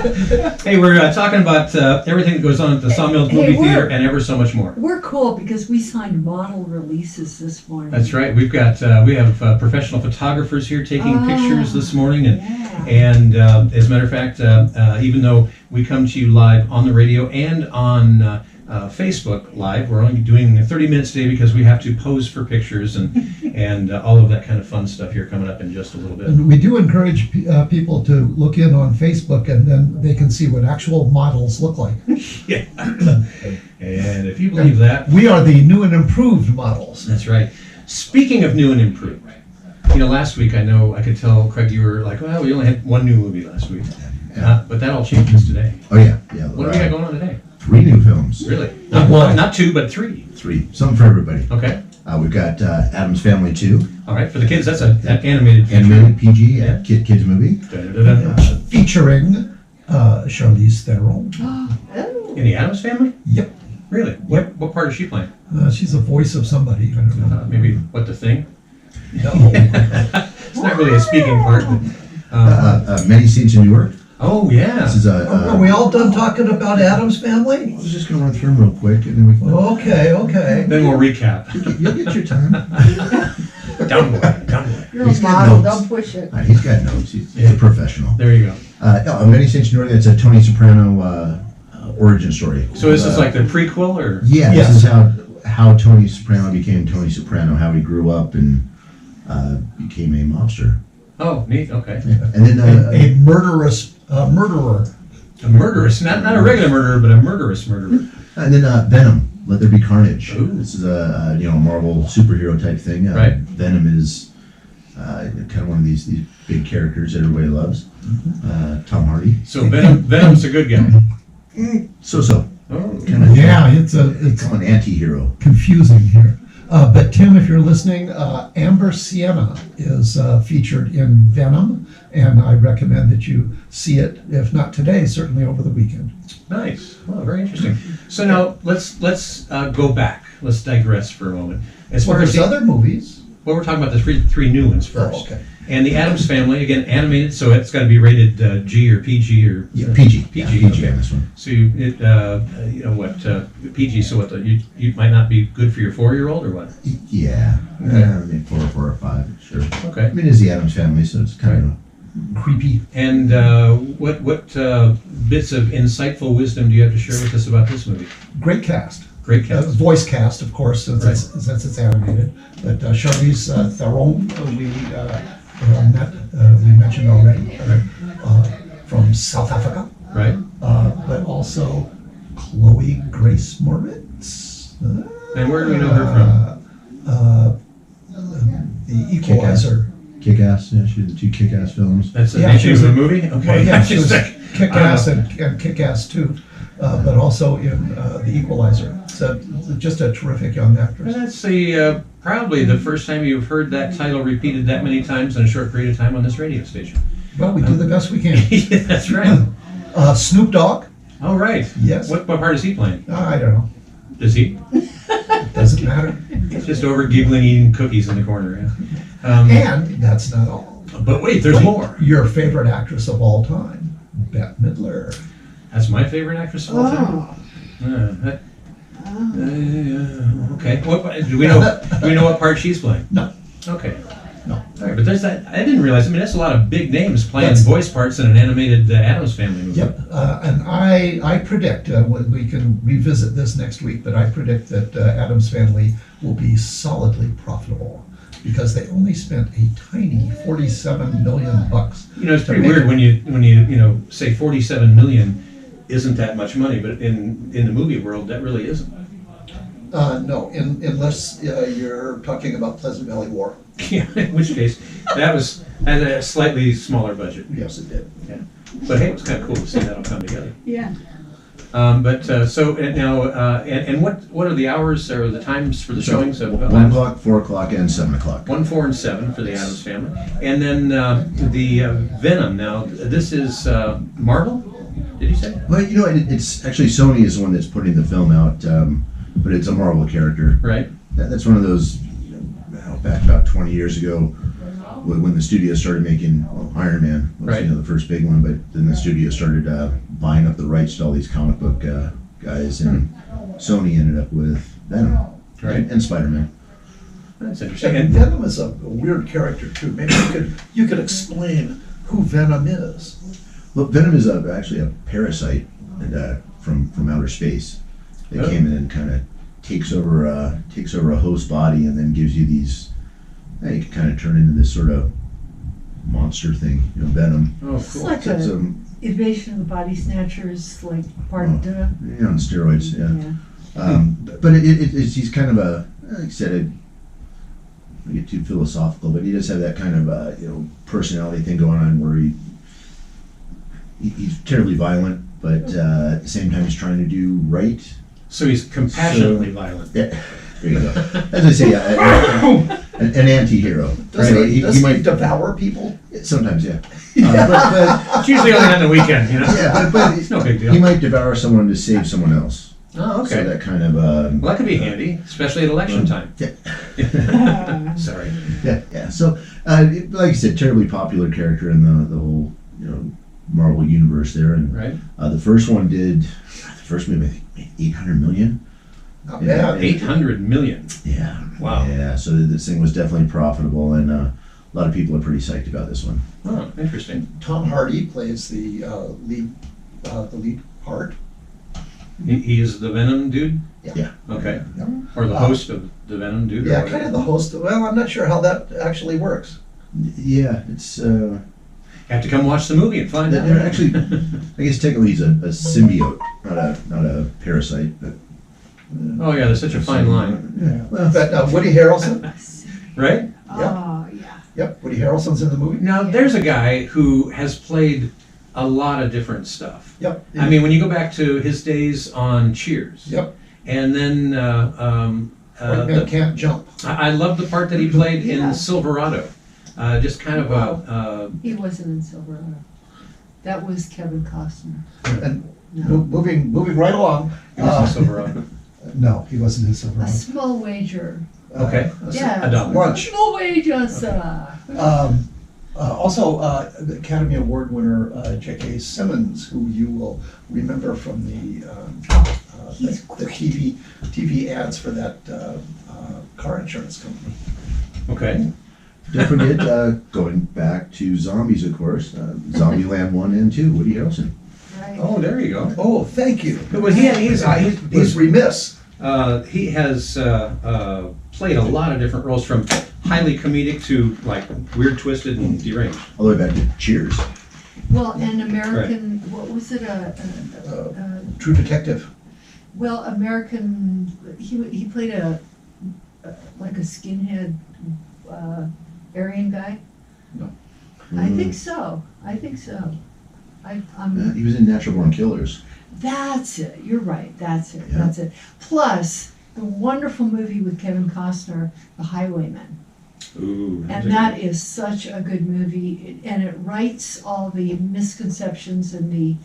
Hey, we're talking about everything that goes on at the Sawmills Movie Theater and ever so much more. We're cool because we signed model releases this morning. That's right. We have professional photographers here taking pictures this morning, and as a matter of fact, even though we come to you live on the radio and on Facebook Live, we're only doing 30 minutes today because we have to pose for pictures and all of that kind of fun stuff here coming up in just a little bit. And we do encourage people to look in on Facebook, and then they can see what actual models look like. Yeah. And if you believe that, We are the new and improved models. that's right. Speaking of new and improved, last week I could tell, Craig, you were like, well, we only had one new movie last week. But that all changes today. Oh yeah. What do we got going on today? 3 new films. Really? Not 2, but 3. 3. Something for everybody. Okay. We've got Addams Family 2. All right. For the kids, that's an animated feature. Animated PG kids movie. Featuring Charlize Theron. In the Addams Family? Yep. Really? What part is she playing? She's the voice of somebody. I don't know. Maybe what, the Thing? No. It's not really a speaking part. But, Many Saints in Newark. oh yeah. This is Are we all done talking about Addams Family? I was just going to run through them real quick, and then we can. Okay. Then we'll recap. You'll get your time. Down boy. You're He's a got model, notes. don't push it. He's got notes. He's a professional. There you go. Many Saints in Newark. That's a Tony Soprano origin story. So is this like the prequel, or? Yeah, Yes. this is how Tony Soprano became Tony Soprano, how he grew up and became a mobster. Oh, neat. Okay. And then A murderous murderer. A murderous, not a regular murderer, but a murderous murderer. And then Venom, Let There Be Carnage. Ooh. This is a Marvel superhero type thing. Right. Venom is kind of one of these big characters that everybody loves. Tom Hardy. So Venom's a good guy. So. Oh. Kind of. Yeah, it's an anti-hero. confusing here. But Tim, if you're listening, Amber Sienna is featured in Venom, and I recommend that you see it, if not today, certainly over the weekend. Nice. Well, very interesting. So now let's go back. Let's digress for a moment. As Well, far as there's other movies. well, we're talking about the three new ones first. Oh, okay. And the Addams Family, again, animated, so it's got to be rated G or PG or PG. PG. Yeah, PG Okay. on this one. So PG. So what? You might not be good for your 4-year-old or what? Yeah. I mean, 4 or 5, sure. Okay. I mean, it's the Addams Family, so it's kind of Creepy. And what bits of insightful wisdom do you have to share with us about this movie? Great cast. Great cast. Voice cast, of course, since it's animated. But Charlize Theron, we mentioned already, from South Africa. Right. But also Chloe Grace Moritz. And where do we know her The Equalizer. Kick-Ass. Yeah, she did the 2 Kick-Ass films. from? That's the Yeah, name she of was the a- movie? Okay. Well, yeah, she was Just- Kick-Ass and Kick-Ass 2, but also in The Equalizer. So just a terrific young And actress. that's probably the first time you've heard that title repeated that many times in a short period of time on this radio station. Well, we do the best we can. Yeah, that's right. Snoop Dogg? All right. Yes. What part is he playing? I don't know. Does he? Doesn't matter. He's just over giggling, eating cookies in the corner. Yeah. And that's not all. But wait, there's more. Your favorite actress of all time, Bette Midler. That's my favorite actress of all time. Okay. Do we know what part she's playing? No. Okay. No. All right, but there's that. I didn't realize. I mean, that's a lot of big names playing That's- voice parts in an animated Addams Family movie. Yep. And I predict, we can revisit this next week, but I predict that Addams Family will be solidly profitable because they only spent a tiny $47 million. It's pretty weird when you say 47 million isn't that much money, but in the movie world, that really isn't. No, unless you're talking about Pleasant Valley War. Yeah, in which case, that had a slightly smaller budget. Yes, it did. Yeah. But hey, it was kind of cool to see that all come together. Yeah. What are the hours or the times for the showings of 1 o'clock, 4 o'clock, and 7 o'clock. 1, 4, and 7 for the Addams Family, and then the Venom. Now this is Marvel. Did you say? Well, it's actually Sony is the one that's putting the film out, but it's a Marvel character. Right. That's one of those, back about 20 years ago, when the studio started making Iron Man, was Right. the first big one, but then the studio started buying up the rights to all these comic book guys, and Sony ended up with Venom, Right. and Spider-Man. That's interesting. And And, Venom is a weird character too. Maybe you could explain who Venom is. Well, Venom is actually a parasite from outer space. They Oh. came in and kind of takes over a host body, and then gives you these. You can kind of turn into this sort of monster thing, Venom. oh, It's cool. like So it's a Invasion of the Body Snatchers, like part of the. on steroids, yeah. But he's kind of a, like I said, I don't get too philosophical, but he does have that kind of personality thing going on where he's terribly violent, but at the same time he's trying to do right. So he's compassionately violent. Yeah, there you go. As I say, an anti-hero. Does So he devour people? Sometimes, yeah. But It's usually only on the weekend, yeah, but It's no big he deal. might devour someone to save someone else. Oh, So okay. that kind of Well, that could be handy, especially at election time. Sorry. yeah. So like I said, terribly popular character in the whole Marvel universe there, and Right? the first movie I think made 800 million. Not Yeah. bad. 800 million. Yeah. Wow. Yeah. So this thing was definitely profitable, and a lot of people are pretty psyched about this one. Oh, interesting. Tom Hardy plays the lead part. He is the Venom dude? Yeah. Okay. Yeah. Or the host of the Venom dude? or Yeah, what? kind of the host. Well, I'm not sure how that actually works. Yeah, it's You have to come watch the movie and find out. they're actually. I guess technically he's a symbiote, not a parasite, but. Oh, yeah, there's such a fine line. Yeah. Well, But Woody Harrelson. Right? Oh, yeah. Yep, Woody Harrelson's in the movie. Now, there's a guy who has played a lot of different stuff. Yep. I mean, when you go back to his days on Cheers. Yep. And then White Man Can't Jump. I love the part that he played Yeah. in Silverado. Just kind of a He wasn't in Silverado. That was Kevin Costner. And No. moving right along. he was in Silverado. No, he wasn't in A Silverado. small wager. Okay. Yeah. A dollar. Lunch. Small wagers. Also, the Academy Award winner J.K. Simmons, who you will remember from the He's TV ads for that car insurance company. Okay. Don't forget, going back to zombies, of course, Zombieland 1 and 2, Woody Harrelson. Right. Oh, there you go. Oh, thank you. But He's remiss. he has played a lot of different roles, from highly comedic to like weird, twisted, and deranged. All the way back to Cheers. Well, an American, what was it? True Detective. Well, American. He played like a skinhead Aryan guy. No. I think so. I think so. I'm. He was in Natural Born Killers. That's it. You're right. That's it. Yeah. That's it. Plus the wonderful movie with Kevin Costner, The Highwayman. Ooh. And that is such a good movie, and it rights all the misconceptions and the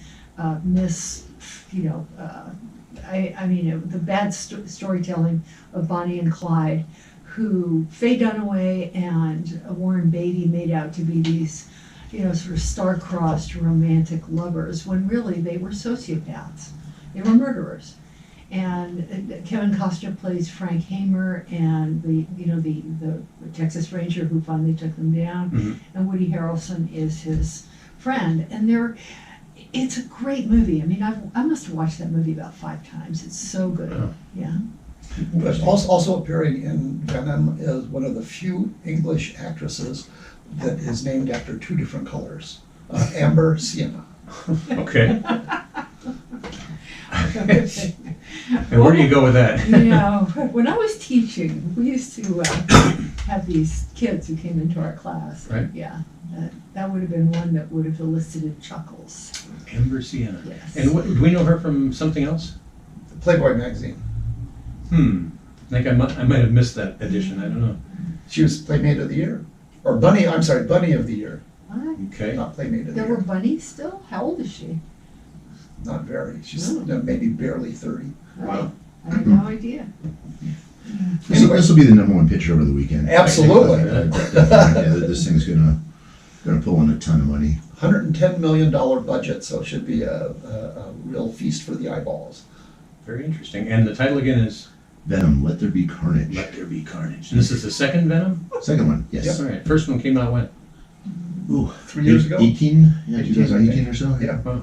the bad storytelling of Bonnie and Clyde, who Faye Dunaway and Warren Beatty made out to be these, sort of star-crossed romantic lovers, when really they were sociopaths. They were murderers. And Kevin Costner plays Frank Hamer, and the Texas Ranger who finally took them down, Mhm. and Woody Harrelson is his friend. And it's a great movie. I mean, I must have watched that movie about 5 times. It's so good. Oh. Yeah. But also appearing in Venom is one of the few English actresses that is named after 2 different colors. Amber, Sienna. Okay. And where do you go with that? When I was teaching, we used to have these kids who came into our class. Right. Yeah. That would have been one that would have elicited chuckles. Amber Sienna. Yes. And do we know her from something else? Playboy magazine. I think I might have missed that edition. I don't know. She was Playmate of the Year. Or Bunny of the Year. What? Okay. Not Playmate of the There Year. were bunnies still? How old is she? Not very. She's No. maybe barely 30. Wow. I had no idea. This will be the #1 picture over the weekend. Absolutely. Definitely. This thing's gonna pull in a ton of money. $110 million budget, so it should be a real feast for the eyeballs. Very interesting. And the title again is Venom, Let There Be Carnage. Let There Be Carnage. And this is the second Venom? Second one, yes. All right. First one came out when? Ooh, 3 years ago? 18? Yeah, 18, 2018 or so? Yeah. Wow.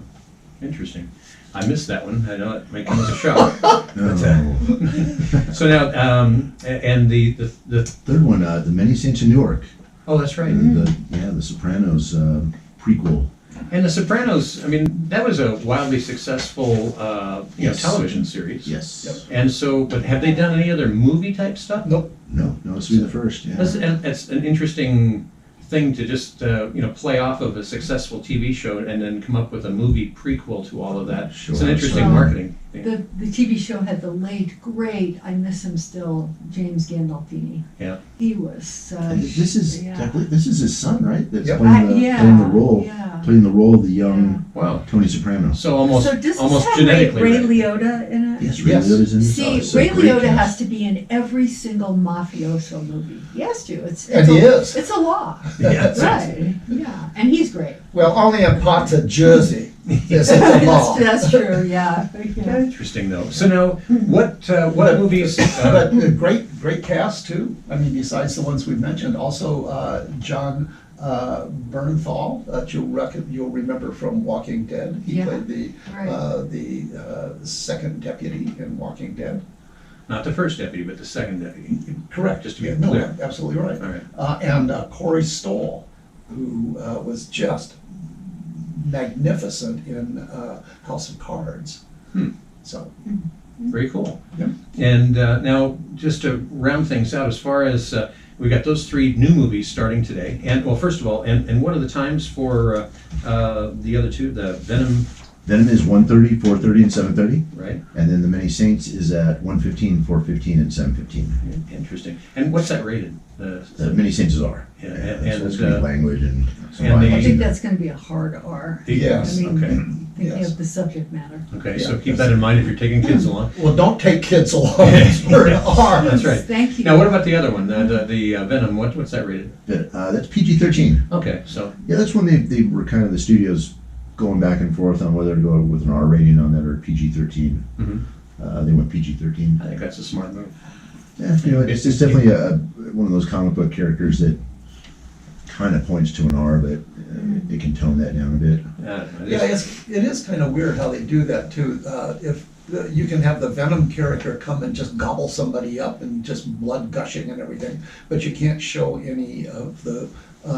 Interesting. I missed that one. I know it might come as a shock. No. So now, and the Third one, The Many Saints of Newark. oh, that's right. The Sopranos prequel. And The Sopranos, I mean, that was a wildly successful, Yes. television series. Yes. And so, but have they done any other movie type stuff? Nope. No, this will be the first, yeah. That's an interesting thing to just play off of a successful TV show and then come up with a movie prequel to all of that. Sure. It's an interesting So, marketing thing. The TV show had the late, great, I miss him still, James Gandolfini. Yeah. He was And this is his son, right? That's Yep. playing the role. Yeah. Playing the role of the young Wow. Tony Soprano. So almost So does this almost have genetically Ray right. Liotta in it? Yes, Ray Yes. Liotta's in this. See, It's a Ray great Liotta cast. has to be in every single mafioso movie. He has to. And he is. It's a law. Yeah, that's Right. Yeah. And he's great. Well, only in parts of Jersey is it the law. That's true. Yeah. Yeah. Interesting though. So now, what movies? But a great cast too. I mean, besides the ones we've mentioned, also John Bernthal, that you'll remember from Walking Dead. He Yeah. played the Right. second deputy in Walking Dead. Not the first deputy, but the second deputy. Correct. Just to be Yeah, no, clear. absolutely right. All right. And Corey Stoll, who was just magnificent in House of Cards. Hmm. So Very cool. Yep. And now, just to round things out, as far as we've got those 3 new movies starting today, and well, first of all, and what are the times for the other 2? The Venom, Venom is 1:30, 4:30, and 7:30. right? And then The Many Saints is at 1:15, 4:15, and 7:15. Interesting. And what's that rated? The Many Saints is R. Yeah, So it's and, Greek language and some and the- I violence. think that's going to be a hard R. Yes. I mean, Okay. thinking Yes. of the subject matter. Okay, so Yeah. keep that in mind if you're taking kids along. well, don't take kids along. It's very hard. That's right. Thank you. Now, what about the other one, the Venom? What's that rated? That's PG-13. Okay, so Yeah, that's when they were kind of the studios going back and forth on whether to go with an R rating on that or PG-13. mhm. They went PG-13. I think that's a smart move. Yeah, it's definitely one of those comic book characters that kind of points to an R, but it can tone that down a bit. Yeah, it is kind of weird how they do that too. If you can have the Venom character come and just gobble somebody up and just blood gushing and everything, but you can't show any of the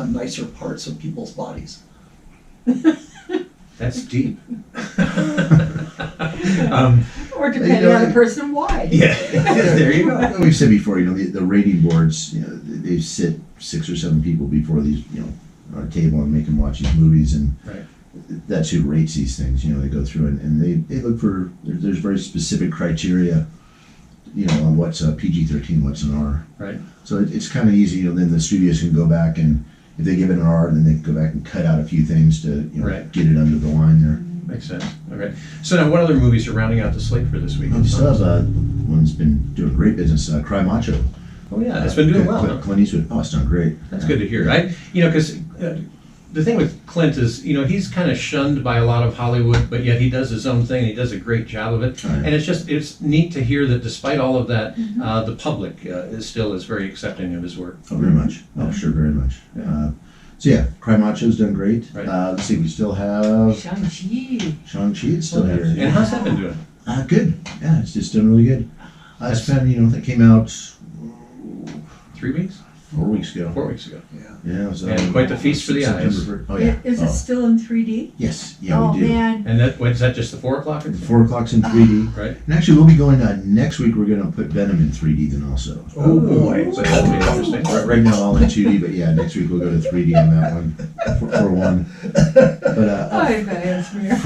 nicer parts of people's bodies. That's deep. Or depending on the person, why. Yeah, there you go. We've said before, the rating boards, they sit 6 or 7 people before these, on a table and make them watch these movies, and Right. that's who rates these things. They go through and they look for, there's very specific criteria, on what's a PG-13, what's an R. Right. So it's kind of easy, then the studios can go back and if they give it an R, then they can go back and cut out a few things to Right. get it under the line there. Makes sense. Okay. So now, what other movies are rounding out the slate for this week? We still have one that's been doing great business, Cry Macho. Oh yeah, it's been doing well. huh? Clint Eastwood. Oh, it's done great. That's good to hear. Because the thing with Clint is, he's kind of shunned by a lot of Hollywood, but yet he does his own thing. And he does a great job of it, Right. and it's neat to hear that despite all of that, the public is very accepting of his work. Oh, very much. Oh, sure, very much. So yeah, Cry Macho's done great. Right. Let's see, we still have Shang-Chi. Shang-Chi. It's still here. And how's that been doing? Good. Yeah, it's just done really good. It's been, that came out 3 weeks? 4 weeks ago. 4 weeks ago. Yeah, it was, And quite the feast for the September eyes. 1st. Oh yeah. Is it still in 3D? Yes. Yeah, Oh, we do. man. And is that just the 4 o'clock? Or 4 o'clock's in 3D. Right. And actually, we'll be going next week. We're going to put Venom in 3D then also. Oh boy. So that'll be interesting. Right now, all in 2D, but yeah, next week we'll go to 3D on that one for one. But I bet it's weird.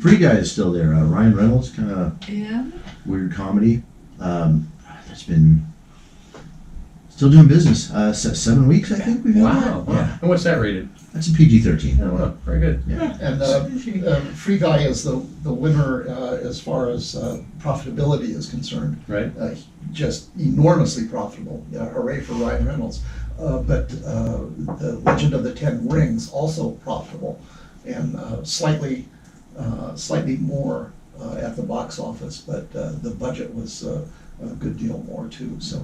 Free Guy is still there. Ryan Reynolds, kind of Yeah. weird comedy. That's been still doing business. 7 weeks, I think we've had Wow. that. Yeah. And what's that rated? That's a PG-13. Oh, wow, very good. And Free Guy is the winner as far as profitability is concerned. Right. Just enormously profitable. Hooray for Ryan Reynolds. But the Legend of the Ten Rings also profitable, and slightly more at the box office. But the budget was a good deal more too. So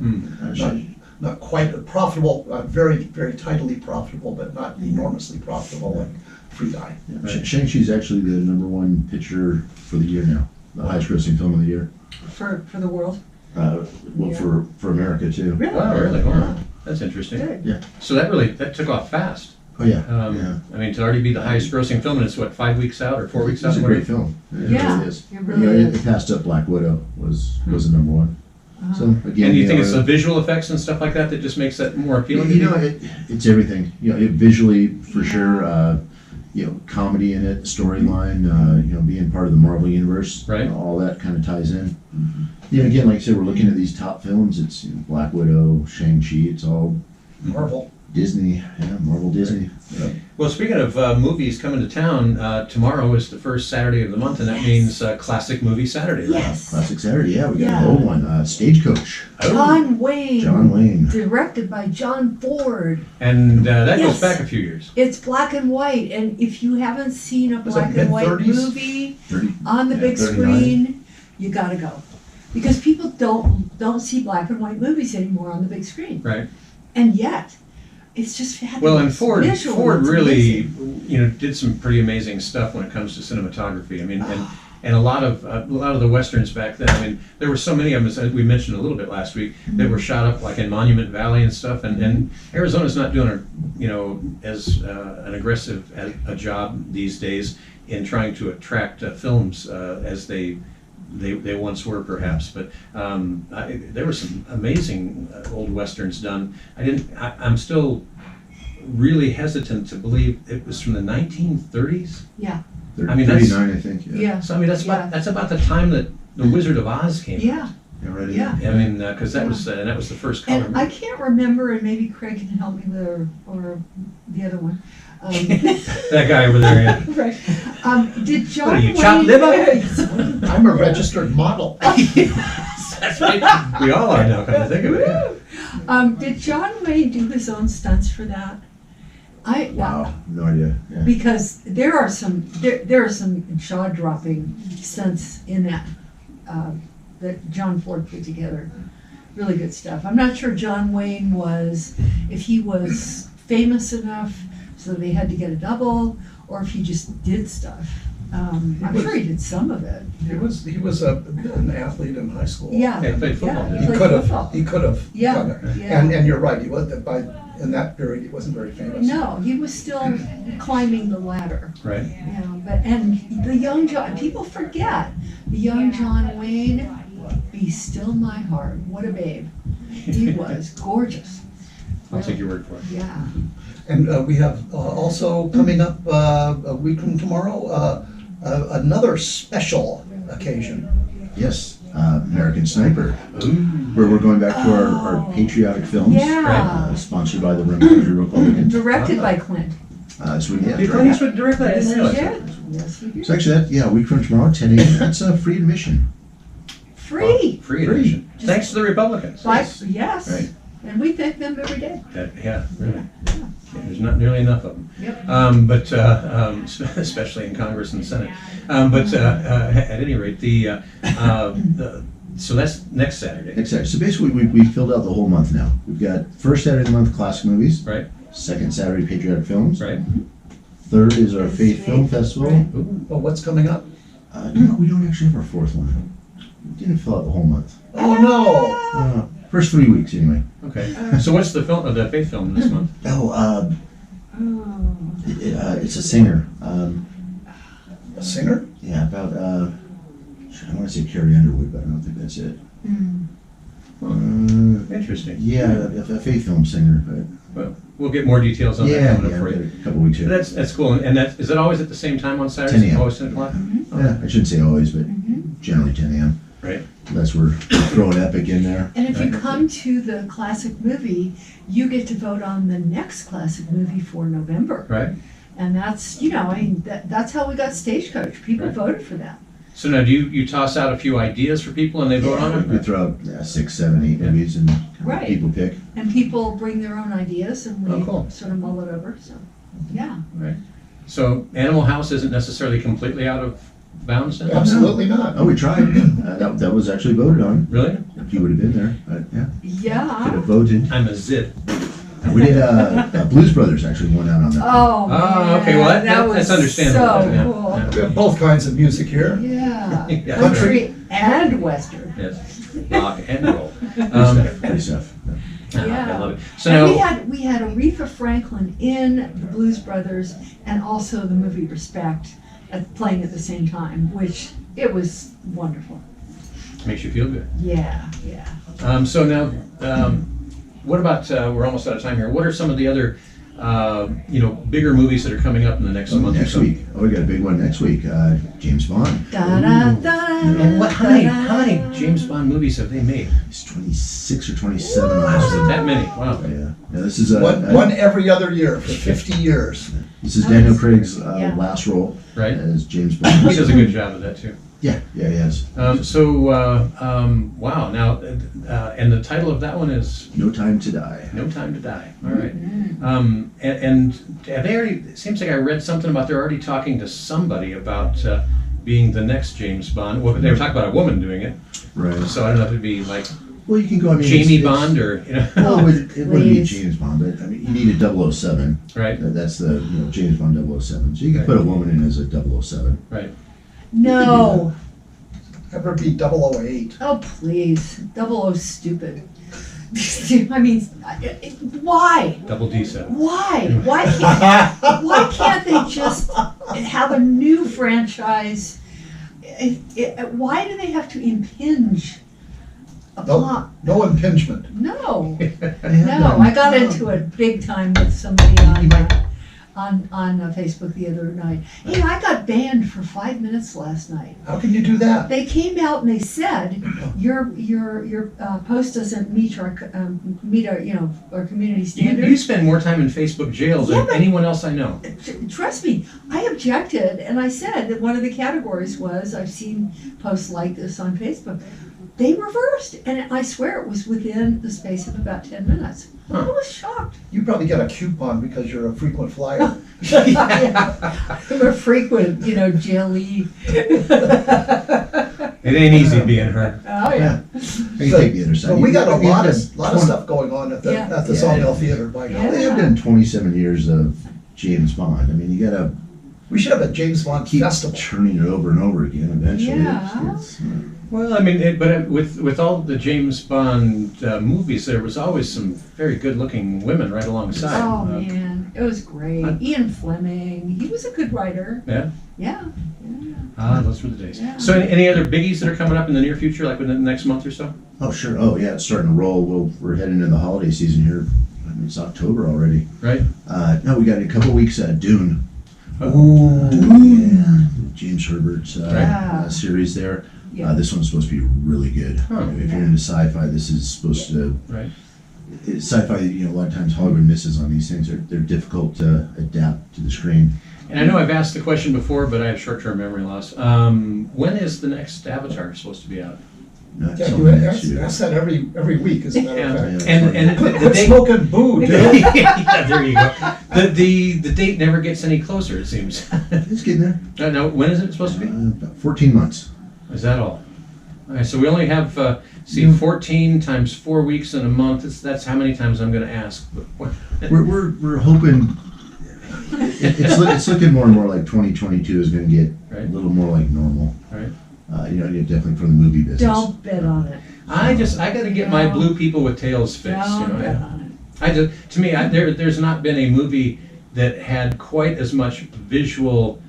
not quite profitable, very very tidily profitable, but not enormously profitable like Free Guy. Yeah. Right. Shang-Chi's actually the #1 picture for the year now, the highest grossing film of the year. For the world. For America too. Really? Wow, really? Wow. That's interesting. Good. Yeah. So that took off fast. Oh yeah. I mean, to already be the highest grossing film, and it's what, 5 weeks out or 4 weeks out? It's a great film. It Yeah, really is. it really is. It passed up Black Widow was the #1. So again, And do you think it's the visual effects and stuff like that that just makes that more appealing? You know, it's everything. You know, visually for sure. You know, comedy in it, storyline. You know, being part of the Marvel universe. Right. You know, all that kind of ties in. You know, again, like I said, we're looking at these top films. It's Black Widow, Shang-Chi. It's all Marvel. Disney. Yeah, Marvel, Disney. Yeah. Well, speaking of movies coming to town, tomorrow is the first Saturday of the month, and that means Classic Movie Saturday, right? Yes. Classic Saturday. Yeah, we got Yeah. an old one. Stagecoach. John Wayne. John Wayne. Directed by John Ford. And that Yes. goes back a few years. It's black and white, and if you haven't seen a Was it black and white mid-30s? movie 30. on the Yeah, big 39. screen, you gotta go. Because people don't see black and white movies anymore on the big screen. Right. And yet, it's just fabulous. Well, and Ford Visually, it's really, amazing. did some pretty amazing stuff when it comes to cinematography. I mean, and a lot of the westerns back then. I mean, there were so many of them, as we mentioned a little bit last week, that were shot up like in Monument Valley and stuff. And Arizona's not doing as an aggressive a job these days in trying to attract films as they once were, perhaps. But there were some amazing old westerns done. I'm still really hesitant to believe it was from the 1930s. Yeah. I mean, that's- 39, I think. Yeah. So I mean, that's about the time that the Wizard of Oz came. Yeah. Yeah, right. Yeah. I mean, because that was the first color. And I can't remember, and maybe Craig can help me with or the other one. That guy over there. Yeah. Right. Did John What are you, Wayne? chopped liver? I'm a registered model. That's right. We all are now. Come to think of it. Yeah. Did John Wayne do his own stunts for that? Wow, no idea. Yeah. Because there are some jaw-dropping stunts in that that John Ford put together. Really good stuff. I'm not sure John Wayne if he was famous enough so they had to get a double, or if he just did stuff. I'm sure he did some of it. He was an athlete in high school. Yeah. Yeah, he played football. Yeah, He played could football. have. He could have Yeah, done it. yeah. And you're right. He was in that period. He wasn't very famous. No, he was still climbing the ladder. Right. Yeah, and the young John, people forget, the young John Wayne, be still my heart. What a babe. He was gorgeous. I'll take your word for it. Yeah. And we have also coming up a week from tomorrow another special occasion. Yes, American Sniper, where we're going back to our patriotic films. Yeah. Sponsored by the Roman Republican. Directed by Clint. So we Did Clint Eastwood direct that? I Yes, didn't he realize that. did. Yes, he did. So actually, a week from tomorrow, 10 a.m. That's free admission. Free. Free admission. Thanks to the Republicans. Yes. Right. And we thank them every day. Yeah, really. Yeah, there's not nearly enough of them. Yep. But especially in Congress and the Senate. But at any rate, so that's next Saturday, Next Saturday. So basically, we filled out the whole month now. We've got first Saturday of the month, classic movies. right? Second Saturday, patriotic films. Right. Third is our Faith Film Festival. Right. Well, what's coming up? No, we don't actually have our fourth one. We didn't fill out the whole month. Oh no! First 3 weeks, anyway. Okay. So what's the faith film this month? Oh. It's a singer. A singer? Yeah, about, I want to say Carrie Underwood, but I don't think that's it. Interesting. Yeah, a faith film singer, but Well, we'll get more details on that yeah, coming up for I've you. got a couple weeks here. That's cool. And is it always at the same time on Saturdays? 10 a.m. Always 10 o'clock? Yeah, I shouldn't say always, but generally 10 a.m. Right. Unless we're throwing Epic in there. And if you come to the classic movie, you get to vote on the next classic movie for November. Right. And that's, you know, I mean, that's how we got Stagecoach. People Right. voted for that. So now do you toss out a few ideas for people and they vote on We them? throw out 6, 7, 8 Yeah. movies and Right. people pick. And people bring their own ideas and we Oh, cool. sort of mull it over, so, yeah. So Animal House isn't necessarily completely out of bounds then? Absolutely not. Oh, we tried. That was actually voted on. Really? If you would have been there, but yeah, could Yeah. have voted. I'm a zit. We did Blues Brothers actually won out on that. Oh, man. Oh, okay, well, that's was understandable. so Yeah, cool. yeah. We have both kinds of music here. Yeah. Yeah. Country and Western. Yes. Rock and roll. Pretty stuff. Yeah. I love it. So And now, we had Aretha Franklin in the Blues Brothers and also the movie Respect playing at the same time, which it was wonderful. makes you feel good. Yeah. So now, what about, we're almost out of time here. What are some of the other, bigger movies that are coming up in the next month or Next so? week. Oh, we got a big one next week. James Bond. Da da da. And how many James Bond movies have they made? It's 26 or 27 Wow, last year. that many. Wow. Yeah. This is One every other year for 50 years. This is Daniel Craig's Yeah. last role Right. as James Bond. He does a good job of that too. Yeah, he has. Wow. Now, and the title of that one is No Time to Die. No Time to Die. All right. Mm-hmm. And have they already? It seems like I read something about they're already talking to somebody about being the next James Bond. Well, they were talking about a woman doing it, Right. so I don't know if it'd be like Well, you can go. I mean, Jamie it's- Bond or Well, it wouldn't be Please. James Bond, but I mean, you need a 007. right, That's the James Bond 007. So you can Right. put a woman in as a 007. right. No. Ever be 008. Oh, please. 00 stupid. I mean, why? Double D7. Why? Why can't they just have a new franchise? Why do they have to impinge upon? No impingement. No, I got into it big time with somebody on Facebook the other night. Hey, I got banned for 5 minutes last night. How can you do that? They came out and they said your post doesn't meet our our community You standards. spend more time in Facebook jail Yeah, than but- anyone else I know. Trust me, I objected and I said that one of the categories was I've seen posts like this on Facebook. They reversed, and I swear it was within the space of about 10 minutes. I was shocked. You probably get a coupon because you're a frequent flyer. I'm a frequent, jailee. It ain't easy being her. Oh yeah. I can take the other side. But we got a You've lot done of stuff going on at the Yeah. at the Sawmill Theater. By Yeah. God, They've done 27 years of James Bond. I mean, you gotta we should have a James Bond keep festival. turning it over and over again. Eventually, Yeah. Well, I mean, with all the James Bond movies, there was always some very good-looking women right alongside. Oh man, it was great. Ian Fleming, he was a good writer. Yeah. Yeah. Those were the days. Yeah. So, any other biggies that are coming up in the near future, like within the next month or so? Oh sure. Oh yeah, it's starting to roll. We're heading into the holiday season here. I mean, it's October already. Right. No, we got in a couple weeks. Dune. Oh. Yeah. James Herbert's Right. series there. Yeah. This one's supposed to be really good. Huh. If you're into sci-fi, this is supposed to. Right. Sci-fi, a lot of times Hollywood misses on these things. They're difficult to adapt to the screen. And I know I've asked the question before, but I have short-term memory loss. When is the next Avatar supposed to be out? Not Yeah, till you next year. ask that every week, as a matter of fact. And the Quit date. smoking boo, dude. Yeah, there you go. The date never gets any closer. It seems. It's getting there. No, when is it supposed to be? About 14 months. Is that all? All right, so we only have 14 times 4 weeks in a month. That's how many times I'm going to ask. We're hoping it's looking more and more like 2022 is going to get Right. a little more like normal. Right. Definitely from the movie business. Don't bet on it. I got to get my No. blue people with tails fixed. Don't bet on it. To me, there's not been a movie that had quite as much visual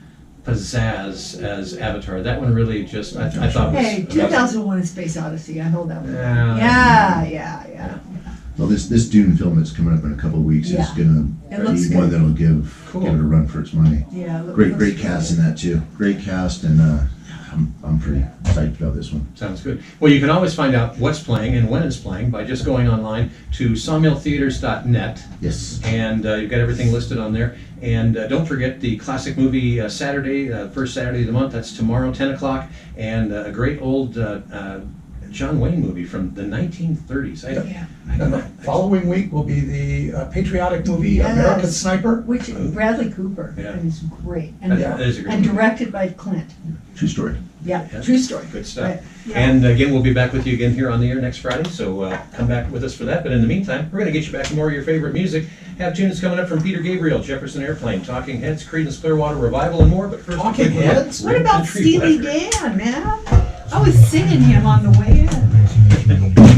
pizzazz as Avatar. That one really just I thought was. Hey, 2001: A Space Odyssey. I hold that one. Yeah. Yeah. Well, this Dune film that's coming up in a couple of weeks Yeah. is going It to looks be one good. that'll give Cool. it a run for its money. Yeah. Great cast in that too. Great cast, and I'm pretty psyched about this one. Sounds good. Well, you can always find out what's playing and when it's playing by just going online to sawmilltheaters.net, Yes. and you've got everything listed on there. And don't forget the classic movie Saturday, first Saturday of the month. That's tomorrow, 10 o'clock, and a great old John Wayne movie from the 1930s. Yeah. And the following week will be the patriotic movie Yes. American Sniper. Which Bradley Cooper, Yeah. and it's great, That is a great and movie. directed by Clint. True story. Yeah, Yeah. true story. Good stuff. Right. Yeah. And again, we'll be back with you again here on the air next Friday, so come back with us for that. But in the meantime, we're going to get you back to more of your favorite music. Have tunes coming up from Peter Gabriel, Jefferson Airplane, Talking Heads, Creedence Clearwater Revival, and more. But first, Talking a quick look at Heads? What about Country Steely Weather. Dan, man? I was singing him on the way